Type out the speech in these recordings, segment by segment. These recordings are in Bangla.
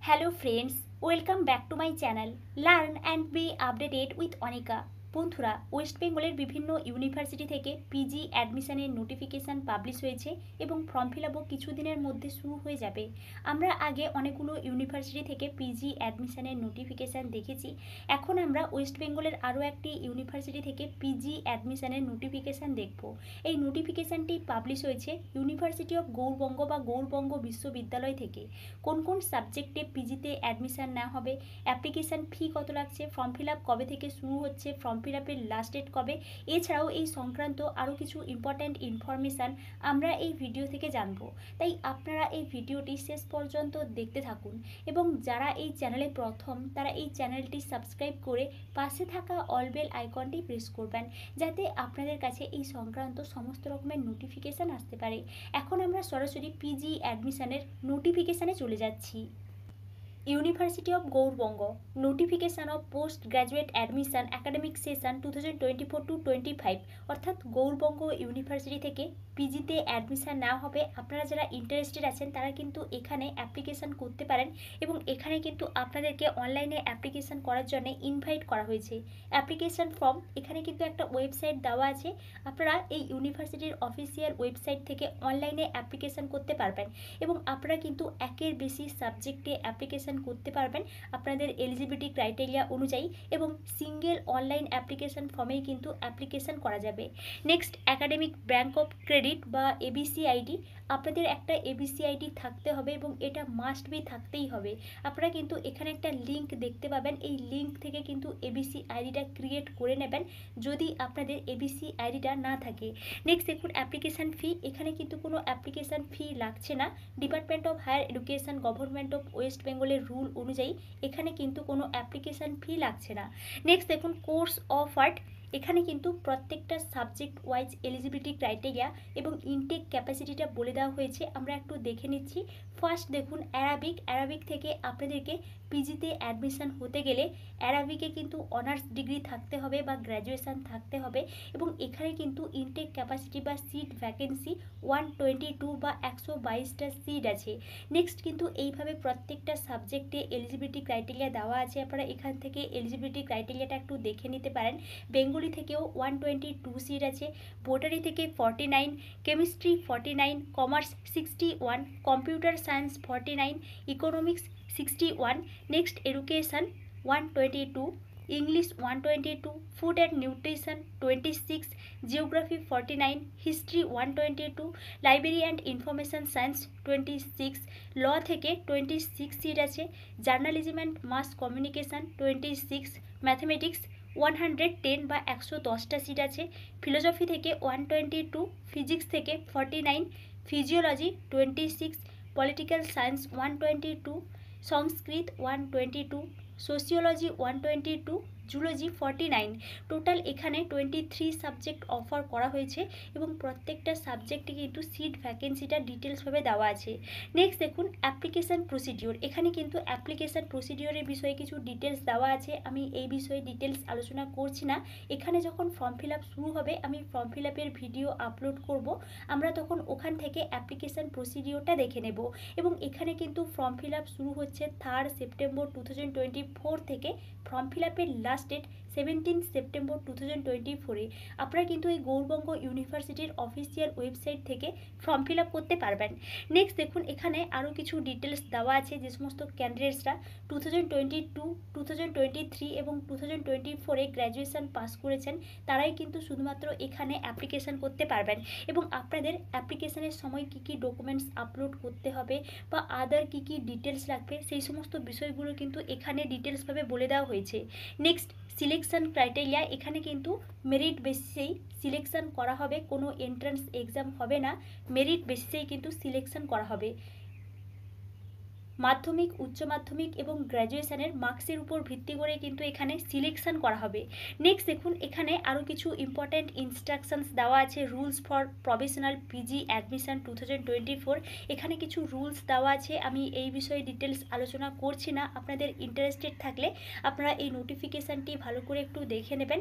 Hello friends, welcome back to my channel Learn and be updated with Anika। বন্ধুরা, ওয়েস্ট বেঙ্গলের বিভিন্ন ইউনিভার্সিটি থেকে পিজি অ্যাডমিশনের নোটিফিকেশান পাবলিশ হয়েছে এবং ফর্ম ফিল আপও কিছুদিনের মধ্যে শুরু হয়ে যাবে। আমরা আগে অনেকগুলো ইউনিভার্সিটি থেকে পিজি অ্যাডমিশনের নোটিফিকেশান দেখেছি। এখন আমরা ওয়েস্ট বেঙ্গলের আরও একটি ইউনিভার্সিটি থেকে পিজি অ্যাডমিশনের নোটিফিকেশান দেখব। এই নোটিফিকেশানটি পাবলিশ হয়েছে ইউনিভার্সিটি অফ গৌড়বঙ্গ বা গৌড়বঙ্গ বিশ্ববিদ্যালয় থেকে। কোন কোন সাবজেক্টে পিজিতে অ্যাডমিশান নেওয়া হবে, অ্যাপ্লিকেশান ফি কত লাগছে, ফর্ম ফিল আপ কবে থেকে শুরু হচ্ছে, ফর্ম ফিল আপের লাস্ট ডেট কবে, এছাড়াও এই সংক্রান্ত আরও কিছু ইম্পর্ট্যান্ট ইনফরমেশান আমরা এই ভিডিও থেকে জানবো। তাই আপনারা এই ভিডিওটি শেষ পর্যন্ত দেখতে থাকুন এবং যারা এই চ্যানেলে প্রথম তারা এই চ্যানেলটি সাবস্ক্রাইব করে পাশে থাকা অল বেল আইকনটি প্রেস করবেন, যাতে আপনাদের কাছে এই সংক্রান্ত সমস্ত রকমের নোটিফিকেশান আসতে পারে। এখন আমরা সরাসরি পিজি অ্যাডমিশনের নোটিফিকেশানে চলে যাচ্ছি। University of Gourbanga notification of post graduate admission academic session 2024-25 অর্থাৎ গৌড়বঙ্গ ইউনিভার্সিটি থেকে পিজিতে অ্যাডমিশান নেওয়া হবে। আপনারা যারা ইন্টারেস্টেড আছেন তারা কিন্তু এখানে অ্যাপ্লিকেশান করতে পারেন এবং এখানে কিন্তু আপনাদেরকে অনলাইনে অ্যাপ্লিকেশান করার জন্য ইনভাইট করা হয়েছে। অ্যাপ্লিকেশান ফর্ম এখানে কিন্তু একটা ওয়েবসাইট দেওয়া আছে, আপনারা এই ইউনিভার্সিটির অফিসিয়াল ওয়েবসাইট থেকে অনলাইনে অ্যাপ্লিকেশান করতে পারবেন এবং আপনারা কিন্তু একের বেশি সাবজেক্টে অ্যাপ্লিকেশান করতে পারবেন আপনাদের এলিজিবিলিটি ক্রাইটেরিয়া অনুযায়ী এবং সিঙ্গেল অনলাইন অ্যাপ্লিকেশান ফর্মেই কিন্তু অ্যাপ্লিকেশান করা যাবে। Next, academic bank of credit বা এবিসি আইডি, আপনাদের একটা এবিসি আইডি থাকতে হবে এবং এটা মাস্ট বি থাকতেই হবে। আপনারা কিন্তু এখানে একটা লিঙ্ক দেখতে পাবেন, এই লিঙ্ক থেকে কিন্তু এবিসি আইডিটা ক্রিয়েট করে নেবেন যদি আপনাদের এবিসি আইডিটা না থাকে। নেক্সট দেখুন অ্যাপ্লিকেশান ফি, এখানে কিন্তু কোনো অ্যাপ্লিকেশান ফি লাগছে না। Department of higher education government of west বেঙ্গলের রুল অনুযায়ী এখানে কিন্তু কোনো অ্যাপ্লিকেশান ফি লাগছে না। নেক্সট দেখুন কোর্স অফ আর্ট, এখানে কিন্তু প্রত্যেকটা সাবজেক্ট ওয়াইজ এলিজিবিলিটি ক্রাইটেরিয়া এবং ইনটেক ক্যাপাসিটিটা বলে দেওয়া হয়েছে, আমরা একটু দেখে নিচ্ছি। ফার্স্ট দেখুন অ্যারাবিক থেকে আপনাদেরকে পিজিতে অ্যাডমিশান হতে গেলে অ্যারাবিকে কিন্তু অনার্স ডিগ্রি থাকতে হবে বা গ্র্যাজুয়েশান থাকতে হবে এবং এখানে কিন্তু ইনটেক ক্যাপাসিটি বা সিট ভ্যাকেন্সি 122 বা 122টা সিট আছে। নেক্সট কিন্তু এইভাবে প্রত্যেকটা সাবজেক্টে এলিজিবিলিটি ক্রাইটেরিয়া দেওয়া আছে, আপনারা এখান থেকে এলিজিবিলিটি ক্রাইটেরিয়াটা একটু দেখে নিতে পারেন। বেঙ্গলি থেকেও 122 সিট আছে, বোটারি থেকে 49, chemistry 49, commerce 61, computer science 49, economics 61, next education 122, English 122, food and nutrition 26, geography 49, history 122, library and information science 26, law থেকে 26 সিট আছে, journalism and mass communication 26, mathematics 110 বা 110টা সিট আছে, ফিলোসফি থেকে 122, ফিজিক্স থেকে 49, ফিজিওলজি 26, পলিটিক্যাল সায়েন্স 122, সংস্কৃত 122, সোশিওলজি 122, জুলজি 49। টোটাল এখানে 23 সাবজেক্ট অফার করা হয়েছে এবং প্রত্যেকটা সাবজেক্টে কিন্তু সিট ভ্যাকেন্সিটা ডিটেলসভাবে দেওয়া আছে। নেক্সট দেখুন অ্যাপ্লিকেশান প্রসিডিওর, এখানে কিন্তু অ্যাপ্লিকেশান প্রসিডিওরের বিষয়ে কিছু ডিটেলস দেওয়া আছে, আমি এই বিষয়ে ডিটেলস আলোচনা করছি না। এখানে যখন ফর্ম ফিল আপ শুরু হবে আমি ফর্ম ফিল আপের ভিডিও আপলোড করব, আমরা তখন ওখান থেকে অ্যাপ্লিকেশান প্রসিডিওরটা দেখে নেব এবং এখানে কিন্তু ফর্ম ফিল আপ শুরু হচ্ছে 3 সেপ্টেম্বর 2024 থেকে, ফর্ম ফিল আপের লাস্ট ডেট 17 সেপ্টেম্বর 2024। আপনারা কিন্তু এই গৌড়বঙ্গ ইউনিভার্সিটির অফিসিয়াল ওয়েবসাইট থেকে ফর্ম ফিল আপ করতে পারবেন। নেক্সট দেখুন এখানে আরও কিছু ডিটেলস দেওয়া আছে, যে সমস্ত ক্যান্ডিডেটসরা 2022, 2023 এবং 2024-এ গ্র্যাজুয়েশান পাস করেছেন তারাই কিন্তু শুধুমাত্র এখানে অ্যাপ্লিকেশান করতে পারবেন এবং আপনাদের অ্যাপ্লিকেশানের সময় কী কী ডকুমেন্টস আপলোড করতে হবে বা আদার কী কী ডিটেলস লাগবে সেই সমস্ত বিষয়গুলো কিন্তু এখানে ডিটেলসভাবে বলে দেওয়া হয়েছে। নেক্সট সিলেকশন ক্রাইটেরিয়া, এখানে কিন্তু মেরিট বেসিসেই সিলেকশন করা হবে, কোনো এন্ট্রান্স এক্সাম হবে না, মেরিট বেসিসেই কিন্তু সিলেকশন করা হবে। মাধ্যমিক, উচ্চ মাধ্যমিক এবং গ্র্যাজুয়েশনের মার্কসের উপর ভিত্তি করে কিন্তু এখানে সিলেকশন করা হবে। নেক্সট দেখুন এখানে আরও কিছু ইম্পর্ট্যান্ট ইনস্ট্রাকশনস দেওয়া আছে, rules for professional PG admission 2024, এখানে কিছু রুলস দেওয়া আছে, আমি এই বিষয়ে ডিটেলস আলোচনা করছি না, আপনাদের ইন্টারেস্টেড থাকলে আপনারা এই নোটিফিকেশানটি ভালো করে একটু দেখে নেবেন।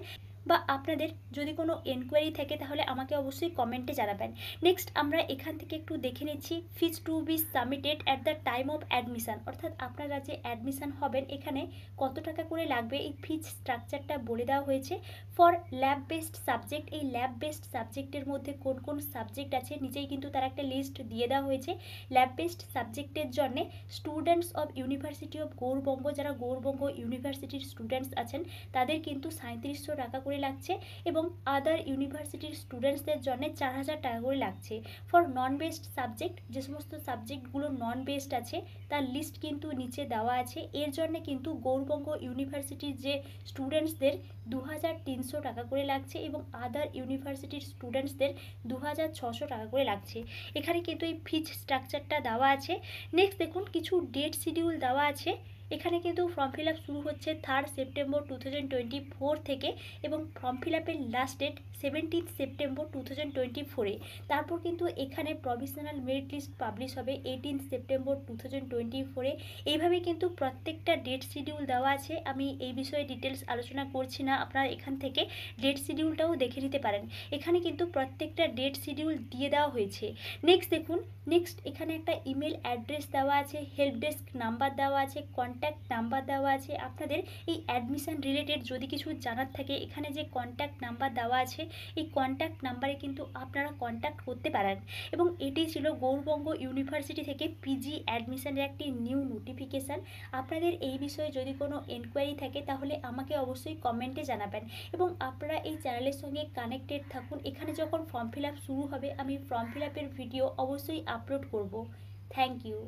বা আপনাদের যদি কোনো এনকোয়ারি থাকে তাহলে আমাকে অবশ্যই কমেন্টে জানাবেন। নেক্সট আমরা এখান থেকে একটু দেখে নিচ্ছি fees to be submitted at the time of admission, অর্থাৎ আপনারা যে অ্যাডমিশান হবেন এখানে কত টাকা করে লাগবে এই ফিজ স্ট্রাকচারটা বলে দেওয়া হয়েছে। ফর ল্যাব বেসড সাবজেক্ট, এই ল্যাব বেসড সাবজেক্টের মধ্যে কোন কোন সাবজেক্ট আছে নিচেই কিন্তু তার একটা লিস্ট দিয়ে দেওয়া হয়েছে। ল্যাব বেসড সাবজেক্টের জন্য students of university of Gourbanga, যারা গৌড়বঙ্গ ইউনিভার্সিটির স্টুডেন্টস আছেন তাদের কিন্তু 3700 টাকা করে লাগছে, এবং আদার ইউনিভার্সিটির স্টুডেন্টসদের জন্য 4000 টাকা করে লাগছে। ফর নন বেসড সাবজেক্ট, যে সমস্ত সাবজেক্টগুলো নন বেসড আছে তার লিস্ট কিন্তু নিচে দেওয়া আছে। এর জন্য কিন্তু গৌড়বঙ্গ ইউনিভার্সিটির যে স্টুডেন্টসদের 2300 টাকা করে লাগছে, এবং আদার ইউনিভার্সিটির স্টুডেন্টসদের 2600 টাকা করে লাগছে। এখানে কিন্তু এই ফিজ স্ট্রাকচারটা দেওয়া আছে। নেক্সট দেখুন কিছু ডেট শিডিউল দেওয়া আছে। এখানে কিন্তু ফর্ম ফিল আপ শুরু হচ্ছে 3 সেপ্টেম্বর 2024 থেকে, এবং ফর্ম ফিল আপের লাস্ট ডেট 17 সেপ্টেম্বর 2024-এ। তারপর কিন্তু এখানে প্রভিশনাল মেরিট লিস্ট পাবলিশ হবে 18 সেপ্টেম্বর 2024-এ। এইভাবে কিন্তু প্রত্যেকটা ডেট শিডিউল দেওয়া আছে। আমি এই বিষয়ে ডিটেলস আলোচনা করছি না, আপনারা এখান থেকে ডেট শিডিউলটাও দেখে নিতে পারেন। এখানে কিন্তু প্রত্যেকটা ডেট শিডিউল দিয়ে দেওয়া হয়েছে। নেক্সট দেখুন, নেক্সট এখানে একটা ইমেল অ্যাড্রেস দেওয়া আছে, হেল্প ডেস্ক নাম্বার দেওয়া আছে, কন্ট্যাক্ট নাম্বার দেওয়া আছে। আপনাদের এই অ্যাডমিশন রিলেটেড যদি কিছু জানার থাকে এখানে যে কন্ট্যাক্ট নাম্বার দেওয়া আছে এই কন্ট্যাক্ট নাম্বারে কিন্তু আপনারা কন্ট্যাক্ট করতে পারেন। এবং এটি ছিল গৌড়বঙ্গ ইউনিভার্সিটি থেকে পিজি অ্যাডমিশনের একটি নিউ নোটিফিকেশান। আপনাদের এই বিষয়ে যদি কোনো এনকোয়ারি থাকে তাহলে আমাকে অবশ্যই কমেন্টে জানাবেন, এবং আপনারা এই চ্যানেলের সঙ্গে কানেক্টেড থাকুন। এখানে যখন ফর্ম ফিল আপ শুরু হবে আমি ফর্ম ফিল আপের ভিডিও অবশ্যই আপলোড করব। Thank you.